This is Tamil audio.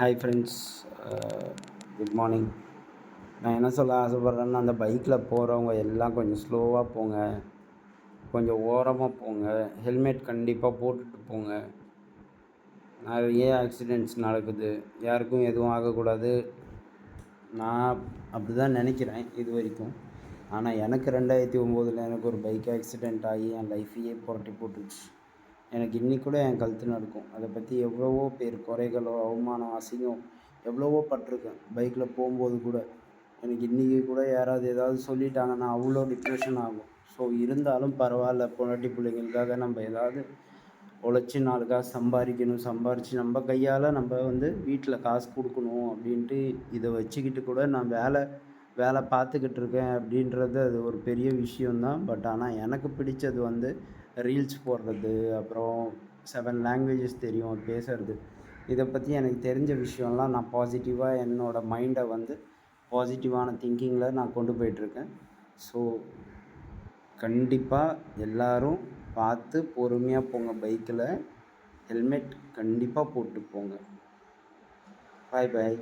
Hi friends, good morning. நான் என்ன சொல்ல ஆசைப்பட்றேன்னா, அந்த பைக்கில் போகிறவங்க எல்லாம் கொஞ்சம் ஸ்லோவாக போங்க, கொஞ்சம் ஓரமாக போங்க, ஹெல்மெட் கண்டிப்பாக போட்டுட்டு போங்க. நிறைய ஆக்சிடெண்ட்ஸ் நடக்குது, யாருக்கும் எதுவும் ஆகக்கூடாது. நான் அப்படி தான் நினைக்கிறேன் இது வரைக்கும். ஆனால் எனக்கு 2009 எனக்கு ஒரு பைக் ஆக்சிடெண்ட் ஆகி என் லைஃப்பையே புரட்டி போட்டுருச்சு. எனக்கு இன்றைக்கி கூட என் கழுத்து நடக்கும். அதை பற்றி எவ்வளவோ பேர் குறைகளோ அவமானம் அசிங்கம் எவ்வளவோ பட்டிருக்கேன். பைக்கில் போகும்போது கூட எனக்கு இன்றைக்கி கூட யாராவது ஏதாவது சொல்லிட்டாங்கன்னா அவ்வளோ டிப்ரெஷன் ஆகும். ஸோ இருந்தாலும் பரவாயில்ல, பொண்டாட்டி பிள்ளைங்களுக்காக நம்ம ஏதாவது உழைச்சி 4 காசு சம்பாதிக்கணும், சம்பாரித்து நம்ம கையால் நம்ம வீட்டில் காசு கொடுக்கணும் அப்படின்ட்டு இதை வச்சுக்கிட்டு கூட நான் வேலை பார்த்துக்கிட்டு இருக்கேன் அப்படின்றது அது ஒரு பெரிய விஷயந்தான். பட் ஆனால் எனக்கு பிடிச்சது ரீல்ஸ் போடுறது, அப்புறம் 7 லாங்குவேஜஸ் தெரியும் பேசுறது. இதை பற்றி எனக்கு தெரிஞ்ச விஷயம்லாம் நான் பாசிட்டிவாக என்னோடய மைண்டை பாசிட்டிவான திங்கிங்கில் நான் கொண்டு போயிட்டுருக்கேன். ஸோ கண்டிப்பாக எல்லோரும் பார்த்து பொறுமையாக போங்க. பைக்கில் ஹெல்மெட் கண்டிப்பாக போட்டு போங்க. பாய் பாய்.